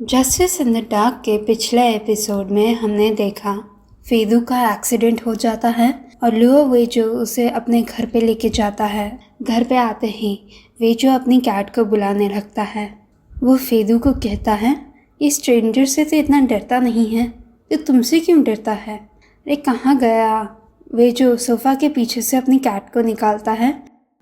Justice in the dark के पिछले episode में हमने देखा फेदू का एक्सीडेंट हो जाता है और लुओ वेजो उसे अपने घर पे लेके जाता है। घर पे आते ही वेजो अपनी कैट को बुलाने लगता है। वो फेदू को कहता है, इस स्ट्रेंजर से तो इतना डरता नहीं है, तो तुमसे क्यों डरता है? अरे कहाँ गया? वेजो सोफ़ा के पीछे से अपनी कैट को निकालता है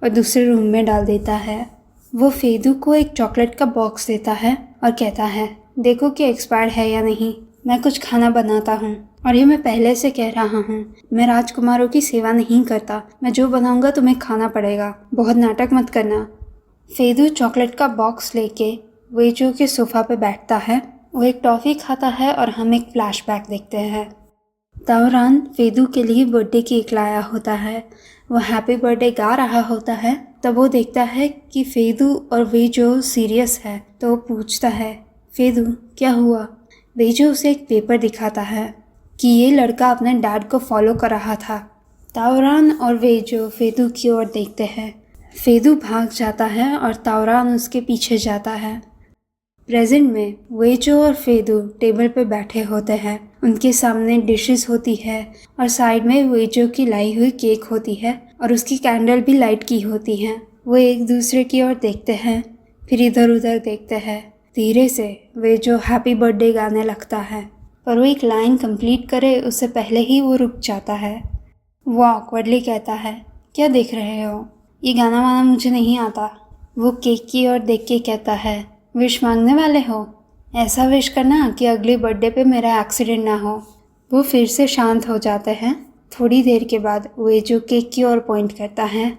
और दूसरे रूम में डाल देता है। वो फेदू को एक चॉकलेट का बॉक्स देता है और कहता है, देखो कि एक्सपायर्ड है या नहीं। मैं कुछ खाना बनाता हूँ और ये मैं पहले से कह रहा हूँ, मैं राजकुमारों की सेवा नहीं करता। मैं जो बनाऊँगा तुम्हें खाना पड़ेगा, बहुत नाटक मत करना। फेदू चॉकलेट का बॉक्स लेके वेजो के सोफ़ा पे बैठता है। वो एक टॉफ़ी खाता है और हम एक फ्लैशबैक देखते हैं। दौरान फेदू के लिए बर्थडे केक लाया होता है। वो हैप्पी बर्थडे गा रहा होता है। तब वो देखता है कि फेदू और वेजो सीरियस है, तो वो पूछता है, फेदू क्या हुआ? वेजो उसे एक पेपर दिखाता है कि ये लड़का अपने डैड को फॉलो कर रहा था। तावरान और वेजो फेदू की ओर देखते हैं। फेदू भाग जाता है और तावरान उसके पीछे जाता है। प्रेजेंट में वेजो और फेदू टेबल पर बैठे होते हैं। उनके सामने डिशेस होती है और साइड में वेजो की लाई हुई केक होती है और उसकी कैंडल भी लाइट की होती है। वो एक दूसरे की ओर देखते हैं, फिर इधर उधर देखते हैं। धीरे से वेजो हैप्पी बर्थडे गाने लगता है, पर वो एक लाइन कंप्लीट करे उससे पहले ही वो रुक जाता है। वो ऑकवर्डली कहता है, क्या देख रहे हो? ये गाना वाना मुझे नहीं आता। वो केक की ओर देख के कहता है, विश मांगने वाले हो? ऐसा विश करना कि अगली बर्थडे पे मेरा एक्सीडेंट ना हो। वो फिर से शांत हो जाते हैं। थोड़ी देर के बाद वेजो केक की ओर पॉइंट करता है।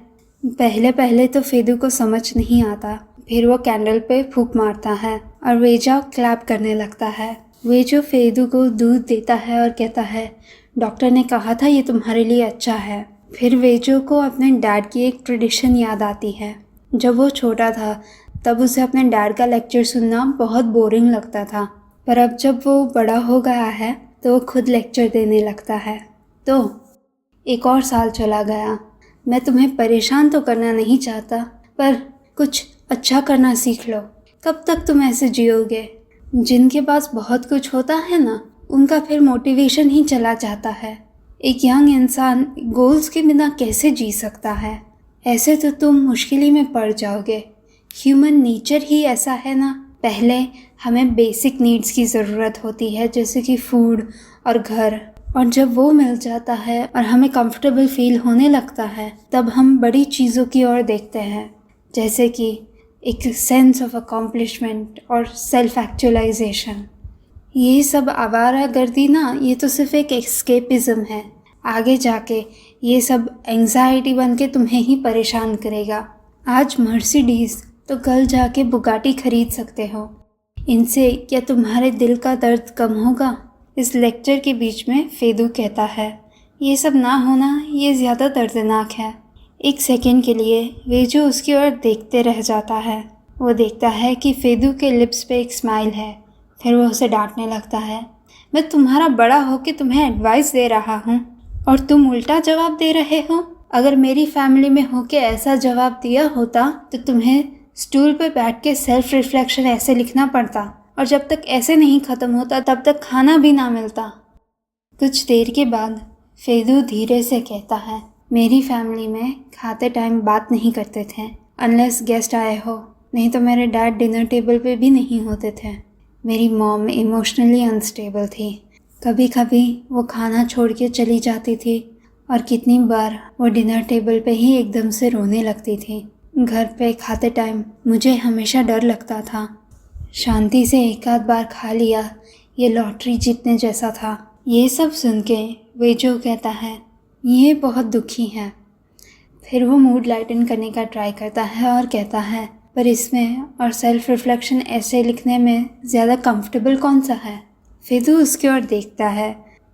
पहले पहले तो फेदू को समझ नहीं आता, फिर वो कैंडल पे फूंक मारता है और वेजो क्लैप करने लगता है। वेजो फेदू को दूध देता है और कहता है, डॉक्टर ने कहा था ये तुम्हारे लिए अच्छा है। फिर वेजो को अपने डैड की एक ट्रेडिशन याद आती है। जब वो छोटा था तब उसे अपने डैड का लेक्चर सुनना बहुत बोरिंग लगता था, पर अब जब वो बड़ा हो गया है तो वो खुद लेक्चर देने लगता है। तो एक और साल चला गया। मैं तुम्हें परेशान तो करना नहीं चाहता, पर कुछ अच्छा करना सीख लो। कब तक तुम ऐसे जियोगे? जिनके पास बहुत कुछ होता है ना, उनका फिर मोटिवेशन ही चला जाता है। एक यंग इंसान गोल्स के बिना कैसे जी सकता है? ऐसे तो तुम मुश्किल में पड़ जाओगे। ह्यूमन नेचर ही ऐसा है ना। पहले हमें बेसिक नीड्स की ज़रूरत होती है, जैसे कि फूड और घर, और जब वो मिल जाता है और हमें कंफर्टेबल फील होने लगता है, तब हम बड़ी चीज़ों की ओर देखते हैं, जैसे कि एक सेंस ऑफ अकॉम्प्लिशमेंट और सेल्फ एक्चुअलाइजेशन। ये सब आवारागर्दी ना, ये तो सिर्फ एक एस्केपिज़म है। आगे जाके ये सब एंग्जाइटी बन के तुम्हें ही परेशान करेगा। आज मर्सिडीज़ तो कल जाके बुगाटी खरीद सकते हो। इनसे क्या तुम्हारे दिल का दर्द कम होगा? इस लेक्चर के बीच में फेदू कहता है, ये सब ना होना ये ज़्यादा दर्दनाक है। एक सेकंड के लिए वेजो उसकी ओर देखते रह जाता है। वो देखता है कि फेदू के लिप्स पे एक स्माइल है। फिर वो उसे डांटने लगता है, मैं तुम्हारा बड़ा होके तुम्हें एडवाइस दे रहा हूँ और तुम उल्टा जवाब दे रहे हो। अगर मेरी फैमिली में होके ऐसा जवाब दिया होता तो तुम्हें स्टूल पे बैठ के सेल्फ रिफ्लेक्शन ऐसे लिखना पड़ता, और जब तक ऐसे नहीं ख़त्म होता तब तक खाना भी ना मिलता। कुछ देर के बाद फेदू धीरे से कहता है, मेरी फैमिली में खाते टाइम बात नहीं करते थे अनलेस गेस्ट आए हो, नहीं तो मेरे डैड डिनर टेबल पे भी नहीं होते थे। मेरी मॉम इमोशनली अनस्टेबल थी। कभी कभी वो खाना छोड़ के चली जाती थी और कितनी बार वो डिनर टेबल पे ही एकदम से रोने लगती थी। घर पे खाते टाइम मुझे हमेशा डर लगता था। शांति से एक आध बार खा लिया ये लॉटरी जीतने जैसा था। ये सब सुन के वेजो कहता है, ये बहुत दुखी है। फिर वो मूड लाइटन करने का ट्राई करता है और कहता है, पर इसमें और सेल्फ रिफ्लेक्शन ऐसे लिखने में ज़्यादा कंफर्टेबल कौन सा है? फेदू उसकी ओर देखता है।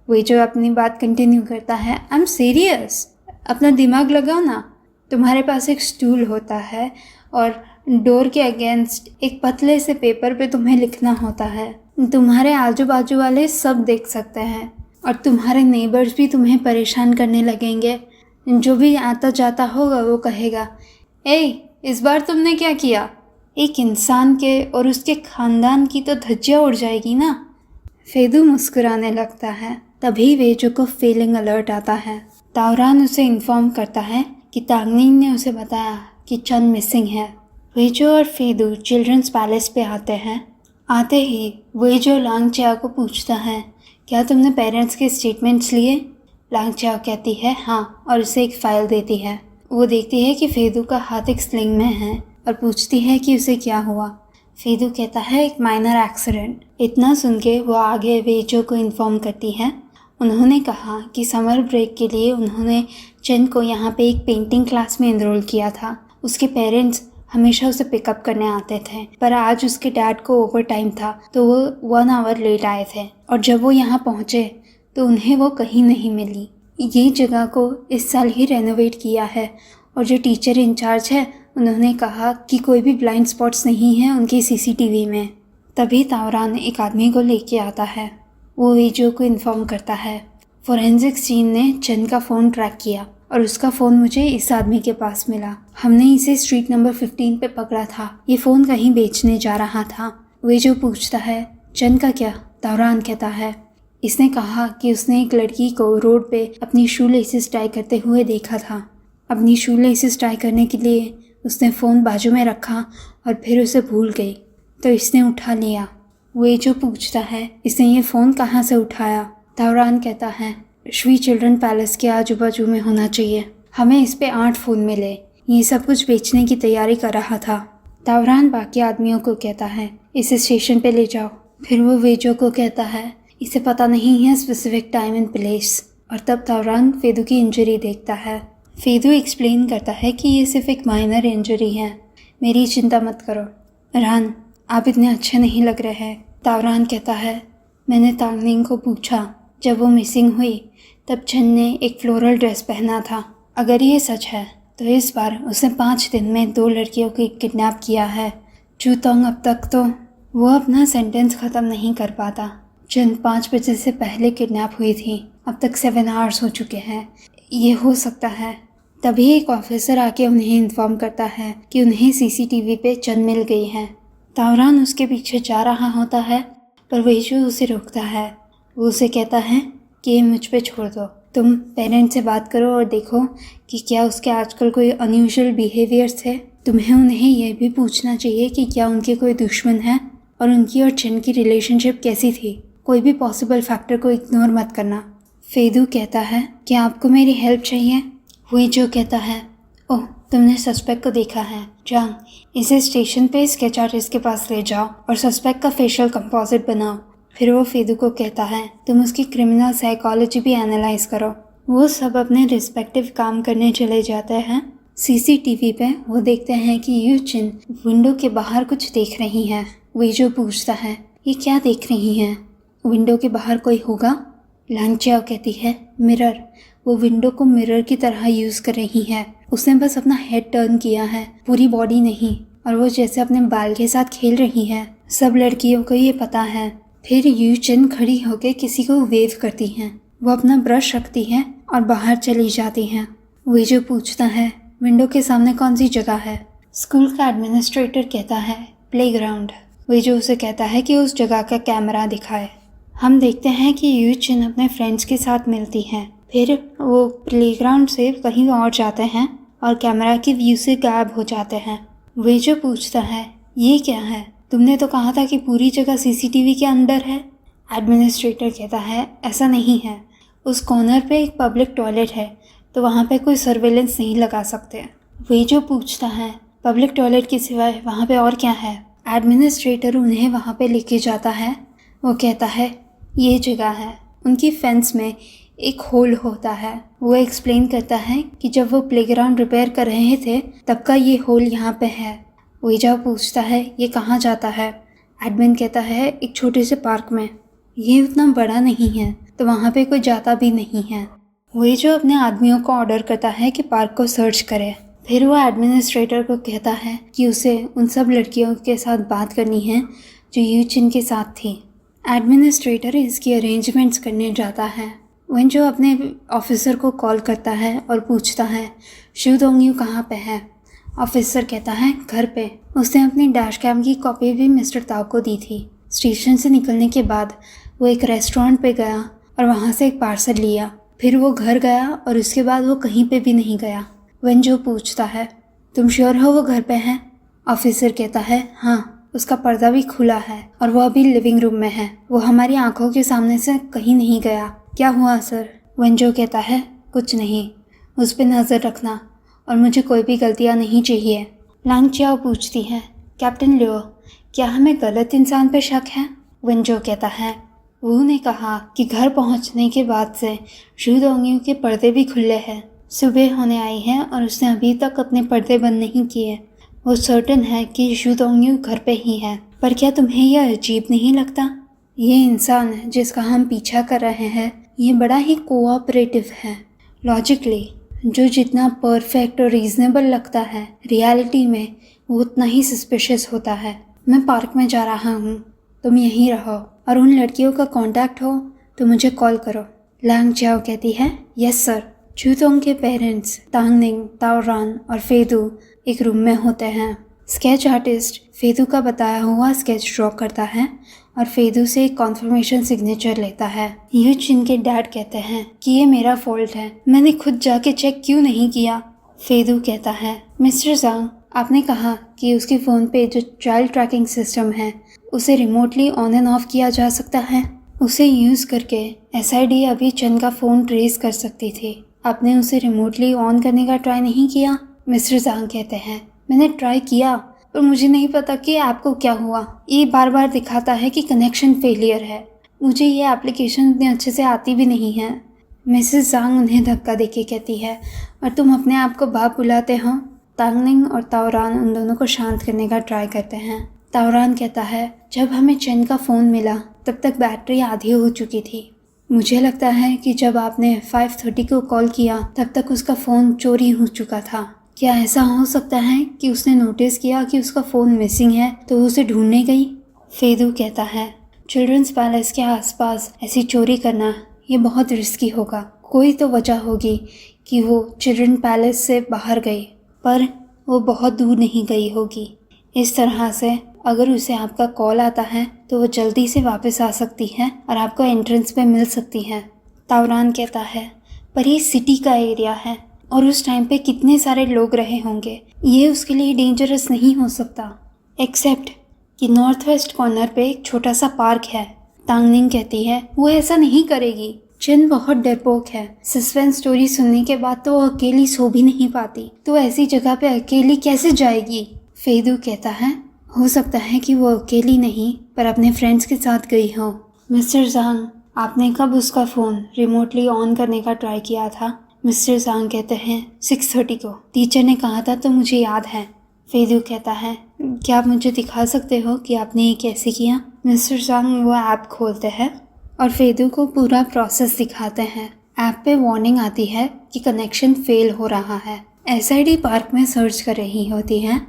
वेजो अपनी बात कंटिन्यू करता है, आई एम सीरियस, अपना दिमाग लगाओ ना। तुम्हारे पास एक स्टूल होता है और डोर के अगेंस्ट एक पतले से पेपर पे तुम्हें लिखना होता है। तुम्हारे आजू बाजू वाले सब देख सकते हैं और तुम्हारे नेबर्स भी तुम्हें परेशान करने लगेंगे। जो भी आता जाता होगा वो कहेगा, ए इस बार तुमने क्या किया? एक इंसान के और उसके खानदान की तो धज्जियाँ उड़ जाएगी ना। फेदू मुस्कुराने लगता है। तभी वेजो को फीलिंग अलर्ट आता है। तावरान उसे इन्फॉर्म करता है कि तांगनिंग ने उसे बताया कि चंद मिसिंग है। वेजो और फेदू चिल्ड्रंस पैलेस पे आते हैं। आते ही वेजो लांगचिया को पूछता है, क्या तुमने पेरेंट्स के स्टेटमेंट्स लिए? लांगचिया कहती है हाँ, और उसे एक फ़ाइल देती है। वो देखती है कि फेदू का हाथ एक स्लिंग में है और पूछती है कि उसे क्या हुआ। फेदू कहता है एक माइनर एक्सीडेंट। इतना सुन के वो आगे वेजो को इन्फॉर्म करती है। उन्होंने कहा कि समर ब्रेक के लिए उन्होंने चंद को यहाँ पे एक पेंटिंग क्लास में इनरोल किया था। उसके पेरेंट्स हमेशा उसे पिकअप करने आते थे, पर आज उसके डैड को ओवर टाइम था तो वो 1 आवर लेट आए थे, और जब वो यहाँ पहुँचे तो उन्हें वो कहीं नहीं मिली। ये जगह को इस साल ही रेनोवेट किया है, और जो टीचर इंचार्ज है उन्होंने कहा कि कोई भी ब्लाइंड स्पॉट्स नहीं है उनकी सीसीटीवी में। तभी तावरान एक आदमी को लेके आता है। वो वेजो को इन्फॉर्म करता है, फोरेंसिक्स टीम ने चंद का फ़ोन ट्रैक किया और उसका फ़ोन मुझे इस आदमी के पास मिला। हमने इसे स्ट्रीट नंबर 15 पे पकड़ा था। ये फ़ोन कहीं बेचने जा रहा था। वेजो पूछता है, चंद का क्या? तावरान कहता है, इसने कहा कि उसने एक लड़की को रोड पे अपनी शू लेसेस टाई करते हुए देखा था। अपनी शू लेसेस टाई करने के लिए उसने फ़ोन बाजू में रखा और फिर उसे भूल गई, तो इसने उठा लिया। वेजो पूछता है, इसने ये फ़ोन कहाँ से उठाया? तावरान कहता है, श्वी चिल्ड्रन पैलेस के आजू बाजू में होना चाहिए। हमें इस पे 8 फ़ोन मिले। ये सब कुछ बेचने की तैयारी कर रहा था। तावरान बाकी आदमियों को कहता है, इसे स्टेशन पे ले जाओ। फिर वो वेजो को कहता है, इसे पता नहीं है स्पेसिफिक टाइम एंड प्लेस। और तब तावरान फेदू की इंजरी देखता है। फेदू एक्सप्लेन करता है कि ये सिर्फ एक माइनर इंजरी है, मेरी चिंता मत करो। रान, आप इतने अच्छे नहीं लग रहे हैं। तावरान कहता है, मैंने तांगनिंग को पूछा, जब वो मिसिंग हुई तब चंद ने एक फ्लोरल ड्रेस पहना था। अगर ये सच है तो इस बार उसने 5 दिन में 2 लड़कियों को किडनैप किया है। चूतोंग अब तक तो वो अपना सेंटेंस ख़त्म नहीं कर पाता। चंद 5 बजे से पहले किडनैप हुई थी। अब तक 7 आवर्स हो चुके हैं। ये हो सकता है। तभी एक ऑफिसर आके उन्हें इन्फॉर्म करता है कि उन्हें सीसीटीवी पे चंद मिल गई है। तावरान उसके पीछे जा रहा होता है, पर वेजो उसे रोकता है। वो उसे कहता है कि ये मुझ पे छोड़ दो, तुम पेरेंट्स से बात करो और देखो कि क्या उसके आजकल कोई अनयूजुअल बिहेवियर्स है। तुम्हें उन्हें यह भी पूछना चाहिए कि क्या उनके कोई दुश्मन है और उनकी और चंद की रिलेशनशिप कैसी थी। कोई भी पॉसिबल फैक्टर को इग्नोर मत करना। फेदू कहता है, क्या आपको मेरी हेल्प चाहिए? वेजो कहता है, ओह, तुमने सस्पेक्ट को देखा है। जांग, इसे स्टेशन पे स्केच आर्टिस्ट के पास ले जाओ और सस्पेक्ट का फेशियल कंपोजिट बनाओ। फिर वो फेदू को कहता है, तुम उसकी क्रिमिनल साइकोलॉजी भी एनालाइज करो। वो सब अपने रिस्पेक्टिव काम करने चले जाते हैं। सीसीटीवी पे वो देखते हैं कि यू चिन विंडो के बाहर कुछ देख रही है। वेजो पूछता है, ये क्या देख रही हैं? विंडो के बाहर कोई होगा? लांगचिया कहती है, मिरर। वो विंडो को मिरर की तरह यूज़ कर रही है। उसने बस अपना हेड टर्न किया है, पूरी बॉडी नहीं, और वो जैसे अपने बाल के साथ खेल रही है। सब लड़कियों को ये पता है। फिर यू चिन खड़ी होकर किसी को वेव करती हैं। वो अपना ब्रश रखती है और बाहर चली जाती हैं। वेजो पूछता है, विंडो के सामने कौन सी जगह है? स्कूल का एडमिनिस्ट्रेटर कहता है, प्लेग्राउंड। वेजो उसे कहता है कि उस जगह का कैमरा दिखाए। हम देखते हैं कि यू चिन अपने फ्रेंड्स के साथ मिलती हैं। फिर वो प्लेग्राउंड से कहीं और जाते हैं और कैमरा की व्यू से गायब हो जाते हैं। वेजो पूछता है, ये क्या है? तुमने तो कहा था कि पूरी जगह सीसीटीवी के अंदर है। एडमिनिस्ट्रेटर कहता है, ऐसा नहीं है। उस कॉर्नर पे एक पब्लिक टॉयलेट है, तो वहाँ पे कोई सर्वेलेंस नहीं लगा सकते। वेजो पूछता है, पब्लिक टॉयलेट के सिवाय वहाँ पे और क्या है? एडमिनिस्ट्रेटर उन्हें वहाँ पे लेके जाता है। वो कहता है, ये जगह है। उनकी फेंस में एक होल होता है। वो एक्सप्लेन करता है कि जब वो प्लेग्राउंड रिपेयर कर रहे थे तब का ये होल यहाँ पे है। वेजो पूछता है, ये कहाँ जाता है? एडमिन कहता है, एक छोटे से पार्क में। ये उतना बड़ा नहीं है, तो वहाँ पे कोई जाता भी नहीं है। वेजो अपने आदमियों को ऑर्डर करता है कि पार्क को सर्च करे। फिर वो एडमिनिस्ट्रेटर को कहता है कि उसे उन सब लड़कियों के साथ बात करनी है जो यू चिन के साथ थी। एडमिनिस्ट्रेटर इसकी अरेंजमेंट्स करने जाता है। वेजो अपने ऑफिसर को कॉल करता है और पूछता है, शू दोंग यू कहाँ पे है? ऑफिसर कहता है घर पे। उसने अपनी डैश कैम की कॉपी भी मिस्टर ताओ को दी थी। स्टेशन से निकलने के बाद वो एक रेस्टोरेंट पे गया और वहाँ से एक पार्सल लिया। फिर वो घर गया और उसके बाद वो कहीं पे भी नहीं गया। वेंजो पूछता है, तुम श्योर हो वो घर पे हैं? ऑफिसर कहता है, हाँ, उसका पर्दा भी खुला है और वो अभी लिविंग रूम में है। वो हमारी आंखों के सामने से कहीं नहीं गया। क्या हुआ सर? वेंजो कहता है, कुछ नहीं, उस पर नज़र रखना और मुझे कोई भी गलतियाँ नहीं चाहिए। लांग चियाओ पूछती है, कैप्टन लियो, क्या हमें गलत इंसान पे शक है? वेंजो कहता है, वू ने कहा कि घर पहुंचने के बाद से शू दोंगियों के पर्दे भी खुले हैं। सुबह होने आई है और उसने अभी तक अपने पर्दे बंद नहीं किए। वो सर्टन है कि शू दोंगियों घर पे ही है। पर क्या तुम्हें यह अजीब नहीं लगता? ये इंसान जिसका हम पीछा कर रहे हैं, ये बड़ा ही कोऑपरेटिव है। लॉजिकली जो जितना परफेक्ट और रीजनेबल लगता है, रियलिटी में वो उतना ही सस्पिशियस होता है। मैं पार्क में जा रहा हूँ, तुम यहीं रहो और उन लड़कियों का कांटेक्ट हो तो मुझे कॉल करो। लांग चियाओ कहती है, यस सर। चूतोंग के पेरेंट्स तांगनिंग, ताओरान और फेदू एक रूम में होते हैं। स्केच आर्टिस्ट फेदू का बताया हुआ स्केच ड्रॉ करता है और फेदू से एक कॉन्फर्मेशन सिग्नेचर लेता है। यू चिन के डैड कहते हैं कि ये मेरा फॉल्ट है, मैंने खुद जाके चेक क्यों नहीं किया। फेदू कहता है, मिस्टर ज़ांग, आपने कहा कि उसके फ़ोन पे जो चाइल्ड ट्रैकिंग सिस्टम है उसे रिमोटली ऑन एंड ऑफ किया जा सकता है। उसे यूज़ करके एसआईडी अभी चंद का फ़ोन ट्रेस कर सकती थी। आपने उसे रिमोटली ऑन करने का ट्राई नहीं किया? मिस्टर ज़ांग कहते हैं, मैंने ट्राई किया पर मुझे नहीं पता कि आपको क्या हुआ। ये बार बार दिखाता है कि कनेक्शन फेलियर है। मुझे ये एप्लीकेशन इतने अच्छे से आती भी नहीं है। मिसेस ज़ांग उन्हें धक्का देके कहती है, और तुम अपने आप को बाप बुलाते हो? तांगनिंग और ताओरान उन दोनों को शांत करने का ट्राई करते हैं। ताओरान कहता है, जब हमें चेन का फ़ोन मिला तब तक बैटरी आधी हो चुकी थी। मुझे लगता है कि जब आपने 5:30 को कॉल किया तब तक उसका फ़ोन चोरी हो चुका था। क्या ऐसा हो सकता है कि उसने नोटिस किया कि उसका फ़ोन मिसिंग है तो उसे ढूंढने गई? फेदू कहता है, चिल्ड्रंस पैलेस के आसपास ऐसी चोरी करना ये बहुत रिस्की होगा। कोई तो वजह होगी कि वो चिल्ड्रन पैलेस से बाहर गई, पर वो बहुत दूर नहीं गई होगी। इस तरह से अगर उसे आपका कॉल आता है तो वो जल्दी से वापस आ सकती है और आपको एंट्रेंस पे मिल सकती है। ताओरान कहता है, पर ये सिटी का एरिया है और उस टाइम पे कितने सारे लोग रहे होंगे, ये उसके लिए डेंजरस नहीं हो सकता। एक्सेप्ट कि नॉर्थ वेस्ट कॉर्नर पे एक छोटा सा पार्क है। तांगनिंग कहती है, वो ऐसा नहीं करेगी। चिन बहुत डरपोक है। सस्पेंस स्टोरी सुनने के बाद तो वो अकेली सो भी नहीं पाती, तो ऐसी जगह पे अकेली कैसे जाएगी? फेदू कहता है, हो सकता है कि वो अकेली नहीं पर अपने फ्रेंड्स के साथ गई हो। मिस्टर ज़ांग, आपने कब उसका फ़ोन रिमोटली ऑन करने का ट्राई किया था? मिस्टर ज़ांग कहते हैं, 6:30 को। टीचर ने कहा था तो मुझे याद है। फेदू कहता है, क्या आप मुझे दिखा सकते हो कि आपने ये कैसे किया? मिस्टर ज़ांग वो ऐप खोलते हैं और फेदू को पूरा प्रोसेस दिखाते हैं। ऐप पे वार्निंग आती है कि कनेक्शन फेल हो रहा है। एसआईडी पार्क में सर्च कर रही होती है।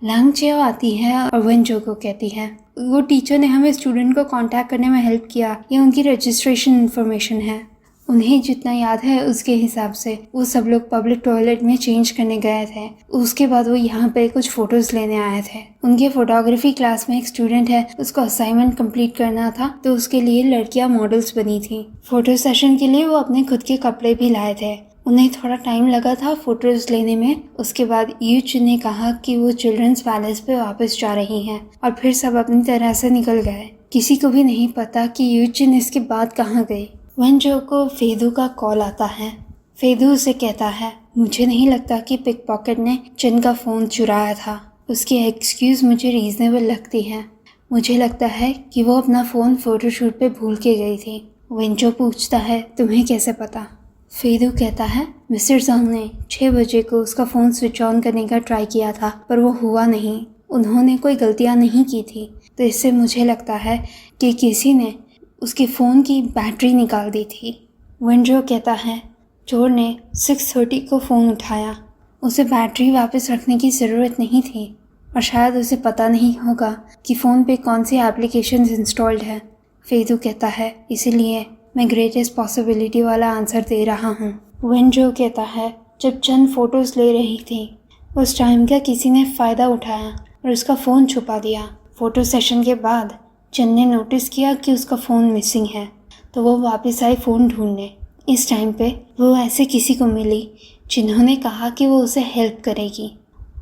लांग चियाओ आती है और वेंजो को कहती है, वो टीचर ने हमें स्टूडेंट को कांटेक्ट करने में हेल्प किया, ये उनकी रजिस्ट्रेशन इन्फॉर्मेशन है। उन्हें जितना याद है उसके हिसाब से वो सब लोग पब्लिक टॉयलेट में चेंज करने गए थे। उसके बाद वो यहाँ पे कुछ फ़ोटोज़ लेने आए थे। उनके फोटोग्राफी क्लास में एक स्टूडेंट है, उसको असाइनमेंट कंप्लीट करना था तो उसके लिए लड़कियाँ मॉडल्स बनी थी। फ़ोटो सेशन के लिए वो अपने खुद के कपड़े भी लाए थे। उन्हें थोड़ा टाइम लगा था फ़ोटोज़ लेने में। उसके बाद यू चिन ने कहा कि वो चिल्ड्रंस पैलेस पे वापस जा रही हैं और फिर सब अपनी तरह से निकल गए। किसी को भी नहीं पता कि यू चिन इसके बाद कहाँ गई। वेंजो को फेदू का कॉल आता है। फेदू उसे कहता है, मुझे नहीं लगता कि पिक पॉकेट ने चिन का फ़ोन चुराया था। उसकी एक्सक्यूज़ मुझे रीज़नेबल लगती है। मुझे लगता है कि वो अपना फ़ोन फ़ोटोशूट पे भूल के गई थी। वेंजो पूछता है, तुम्हें कैसे पता? फेदू कहता है, मिस्टर ज़ांग ने 6 बजे को उसका फ़ोन स्विच ऑन करने का ट्राई किया था पर वो हुआ नहीं। उन्होंने कोई गलतियाँ नहीं की थी, तो इससे मुझे लगता है कि किसी ने उसके फ़ोन की बैटरी निकाल दी थी। वेंजो कहता है, चोर ने 6:30 को फ़ोन उठाया। उसे बैटरी वापस रखने की ज़रूरत नहीं थी और शायद उसे पता नहीं होगा कि फ़ोन पे कौन सी एप्लीकेशंस इंस्टॉल्ड है। फेदू कहता है, इसीलिए मैं ग्रेटेस्ट पॉसिबिलिटी वाला आंसर दे रहा हूँ। वेंजो कहता है, जब चंद फ़ोटोज़ ले रही थी उस टाइम का किसी ने फ़ायदा उठाया और उसका फ़ोन छुपा दिया। फ़ोटो सेशन के बाद चंद ने नोटिस किया कि उसका फ़ोन मिसिंग है, तो वो वापस आई फ़ोन ढूंढने। इस टाइम पे वो ऐसे किसी को मिली जिन्होंने कहा कि वो उसे हेल्प करेगी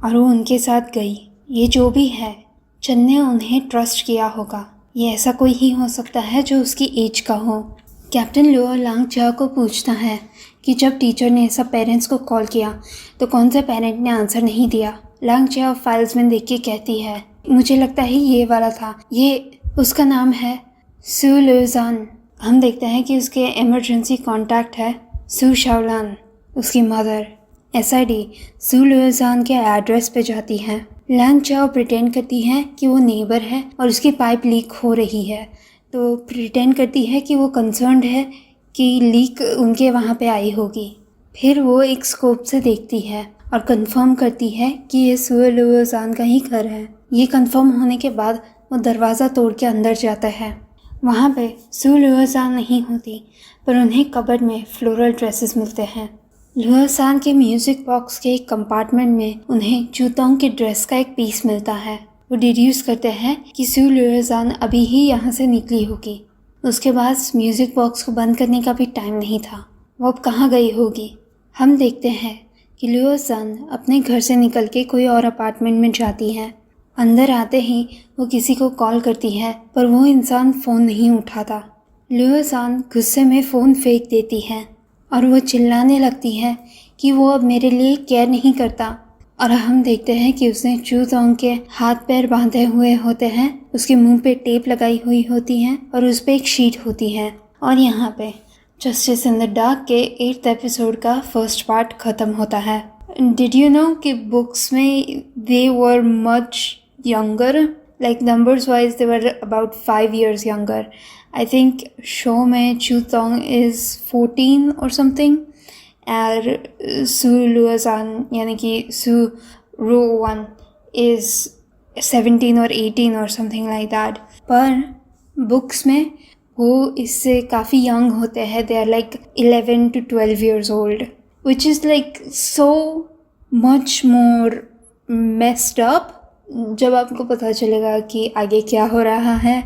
और वो उनके साथ गई। ये जो भी है, चंद ने उन्हें ट्रस्ट किया होगा। ये ऐसा कोई ही हो सकता है जो उसकी एज का हो। कैप्टन लुओ लांग चा को पूछता है कि जब टीचर ने सब पेरेंट्स को कॉल किया तो कौन से पेरेंट ने आंसर नहीं दिया। लांग चा फाइल्स में देख के कहती है, मुझे लगता है ये वाला था, ये उसका नाम है सू लुजान। हम देखते हैं कि उसके इमरजेंसी कॉन्टैक्ट है सू शाओलान, उसकी मदर। एसआईडी सू लुजान के एड्रेस पे जाती है। लांग चाओ प्रिटेंड करती है कि वो नेबर है और उसकी पाइप लीक हो रही है, तो प्रिटेंड करती है कि वो कंसर्न्ड है कि लीक उनके वहाँ पे आई होगी। फिर वो एक स्कोप से देखती है और कंफर्म करती है कि ये सू लुजान का ही घर है। ये कंफर्म होने के बाद वो दरवाज़ा तोड़ के अंदर जाता है। वहाँ पे सू लुजान नहीं होती, पर उन्हें कबर्ड में फ्लोरल ड्रेसेस मिलते हैं। लुओसान के म्यूज़िक बॉक्स के एक कंपार्टमेंट में उन्हें चूतोंग के ड्रेस का एक पीस मिलता है। वो डिड्यूस करते हैं कि सू लुओसान अभी ही यहाँ से निकली होगी। उसके बाद म्यूज़िक बॉक्स को बंद करने का भी टाइम नहीं था। वो अब कहाँ गई होगी। हम देखते हैं कि लुओसान अपने घर से निकल के कोई और अपार्टमेंट में जाती है। अंदर आते ही वो किसी को कॉल करती है, पर वो इंसान फ़ोन नहीं उठाता। लुओसान गुस्से में फ़ोन फेंक देती है और वो चिल्लाने लगती है कि वो अब मेरे लिए केयर नहीं करता। और हम देखते हैं कि उसने चूतोंग के हाथ पैर बांधे हुए होते हैं, उसके मुंह पे टेप लगाई हुई होती है और उस पे एक शीट होती है। और यहाँ पे जस्टिस इन द डार्क के 8th एपिसोड का फर्स्ट पार्ट ख़त्म होता है। डिड यू नो कि बुक्स में they were much younger, like numbers wise they were about 5 years younger. I think show में चूतोंग इज़ 14 और समथिंग, और सू लुओसान यानी कि सू रुओन इज़ 17 और 18 और समथिंग लाइक दैट। पर बुक्स में वो इससे काफ़ी यंग होते हैं। They are like 11 to 12 years old, which is like so much more messed up। जब आपको पता चलेगा कि आगे क्या हो रहा है,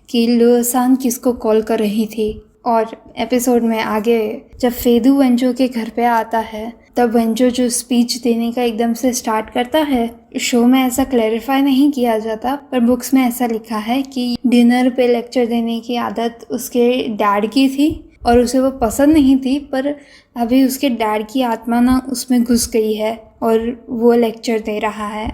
कि लुओसान किसको कॉल कर रही थी। और एपिसोड में आगे जब फेदू वेंजो के घर पे आता है, तब वेंजो जो स्पीच देने का एकदम से स्टार्ट करता है। शो में ऐसा क्लैरिफाई नहीं किया जाता, पर बुक्स में ऐसा लिखा है कि डिनर पे लेक्चर देने की आदत उसके डैड की थी और उसे वो पसंद नहीं थी, पर अभी उसके डैड की आत्मा ना उसमें घुस गई है और वो लेक्चर दे रहा है।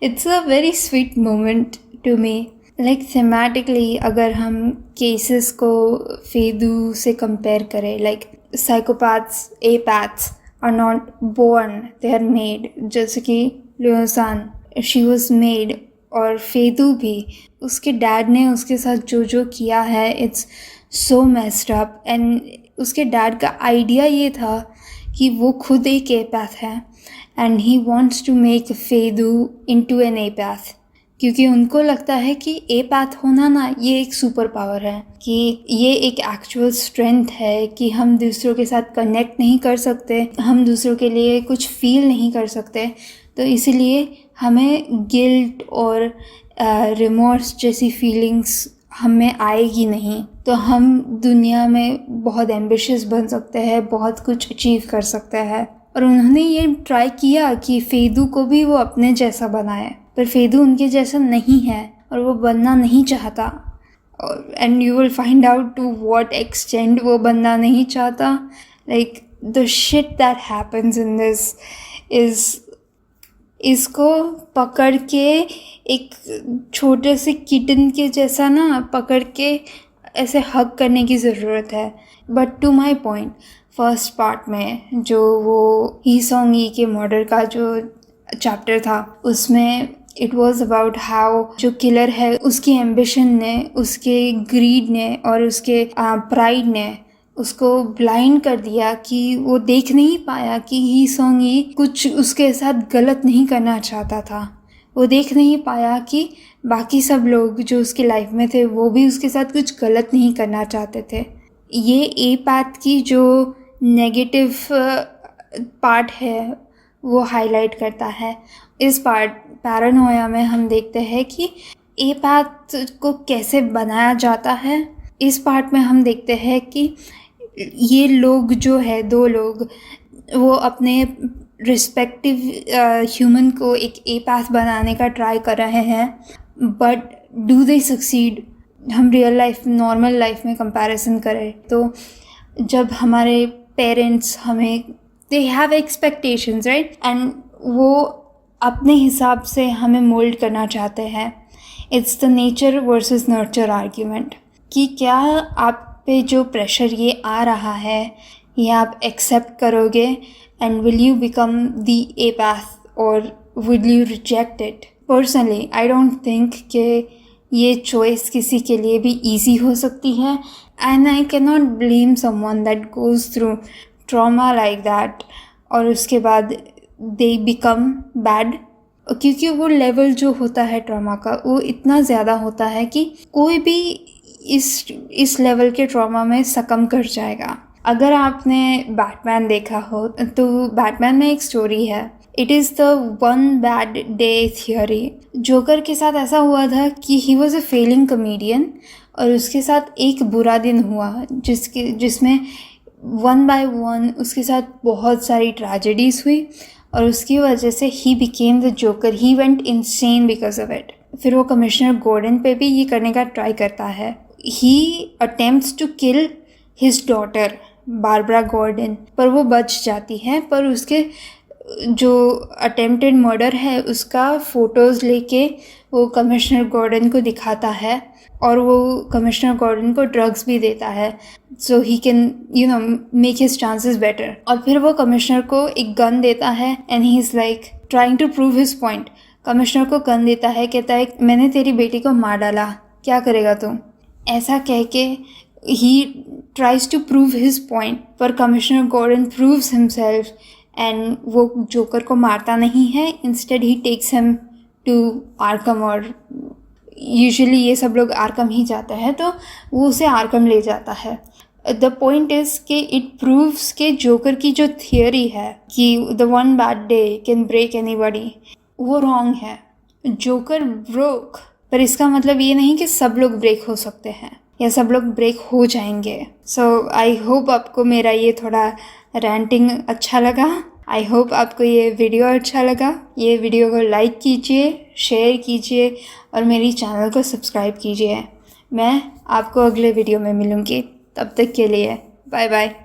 It's a very sweet moment to me. Like thematically अगर हम केसेस को फेदू से कंपेयर करें, like psychopaths, apaths are not born, they are made. जैसे कि लुओसान, शी वॉज मेड, और फेदू भी, उसके डैड ने उसके साथ जो जो किया है, it's so messed up. And उसके डैड का आइडिया ये था कि वो खुद एक एपैथ है and he wants to make फेदू इनटू एन एपैथ, क्योंकि उनको लगता है कि एपैथ होना ना ये एक सुपर पावर है, कि ये एक एक्चुअल स्ट्रेंथ है कि हम दूसरों के साथ कनेक्ट नहीं कर सकते, हम दूसरों के लिए कुछ फील नहीं कर सकते, तो इसीलिए हमें गिल्ट और रिमोर्स जैसी फीलिंग्स हमें आएगी नहीं, तो हम दुनिया में बहुत एम्बिशियस बन सकते हैं, बहुत कुछ अचीव कर सकते हैं। और उन्होंने ये ट्राई किया कि फेदू को भी वो अपने जैसा बनाए, पर फेदू उनके जैसा नहीं है और वो बनना नहीं चाहता। And you will find out to what extent वो बनना नहीं चाहता। Like the shit that happens in this is, इसको पकड़ के एक छोटे से किटन के जैसा ना पकड़ के ऐसे हग करने की ज़रूरत है। But to my point, first part में जो वो ही सॉन्ग ई के मर्डर का जो चैप्टर था, उसमें इट वॉज अबाउट हाउ जो किलर है उसकी एम्बिशन ने, उसके ग्रीड ने और उसके प्राइड ने उसको ब्लाइंड कर दिया, कि वो देख नहीं पाया कि ही सॉन्ग ई कुछ उसके साथ गलत नहीं करना चाहता था। वो देख नहीं पाया कि बाकी सब लोग जो उसकी लाइफ में थे वो भी उसके साथ कुछ गलत नहीं करना चाहते थे। ये एपैथ की जो नेगेटिव पार्ट है वो हाईलाइट करता है। इस पैरानोया में हम देखते हैं कि एपैथ को कैसे बनाया जाता है। इस पार्ट में हम देखते हैं कि ये लोग जो है, 2 लोग, वो अपने रिस्पेक्टिव ह्यूमन को एक एपैथ बनाने का ट्राई कर रहे हैं, बट डू दे सक्सीड। हम रियल लाइफ, नॉर्मल लाइफ में कंपैरिजन करें तो जब हमारे पेरेंट्स हमें, they have expectations, right, and वो अपने हिसाब से हमें मोल्ड करना चाहते हैं। It's the nature versus nurture argument कि क्या आप पे जो प्रेशर ये आ रहा है ये आप एक्सेप्ट करोगे and will you become the apath or will you reject it. Personally I don't think कि ये चॉइस किसी के लिए भी ईजी हो सकती है, and I can not blame someone that goes through trauma like that और उसके बाद दे बिकम बैड, क्योंकि वो लेवल जो होता है ट्रॉमा का वो इतना ज़्यादा होता है कि कोई भी इस लेवल के ट्रॉमा में सकम कर जाएगा। अगर आपने बैटमैन देखा हो तो बैटमैन में एक स्टोरी है, it is the one bad day theory. Joker के साथ ऐसा हुआ था कि he was a failing comedian और उसके साथ एक बुरा दिन हुआ जिसमें 1 by 1 उसके साथ बहुत सारी ट्रेजेडीज़ हुई और उसकी वजह से he became the joker. He went insane because of it. फिर वो कमिश्नर गॉर्डन पे भी ये करने का ट्राई करता है। He attempts to kill his daughter Barbara Gordon, पर वो बच जाती है। पर उसके जो अटेम्प्टेड मर्डर है उसका फ़ोटोज़ लेके वो कमिश्नर गॉर्डन को दिखाता है और वो कमिश्नर गॉर्डन को ड्रग्स भी देता है so he can make his chances better. और फिर वो कमिश्नर को एक गन देता है and he is like trying to prove his point. Commissioner को गन देता है, कहता है मैंने तेरी बेटी को मार डाला, क्या करेगा तू, ऐसा कह के he tries to prove his point. पर commissioner Gordon proves himself and वो जोकर को मारता नहीं है, instead he takes him to Arkham, और यूजुअली ये सब लोग आर्कम ही जाते हैं तो वो उसे आर्कम ले जाता है। द पॉइंट इज़ कि इट प्रूव्स के जोकर की जो थियोरी है कि the one bad day can break anybody, वो रॉन्ग है। जोकर ब्रोक, पर इसका मतलब ये नहीं कि सब लोग ब्रेक हो सकते हैं या सब लोग ब्रेक हो जाएंगे। सो आई होप आपको मेरा ये थोड़ा रैंटिंग अच्छा लगा। आई होप आपको ये वीडियो अच्छा लगा। ये वीडियो को लाइक कीजिए, शेयर कीजिए और मेरी चैनल को सब्सक्राइब कीजिए। मैं आपको अगले वीडियो में मिलूँगी, तब तक के लिए बाय बाय।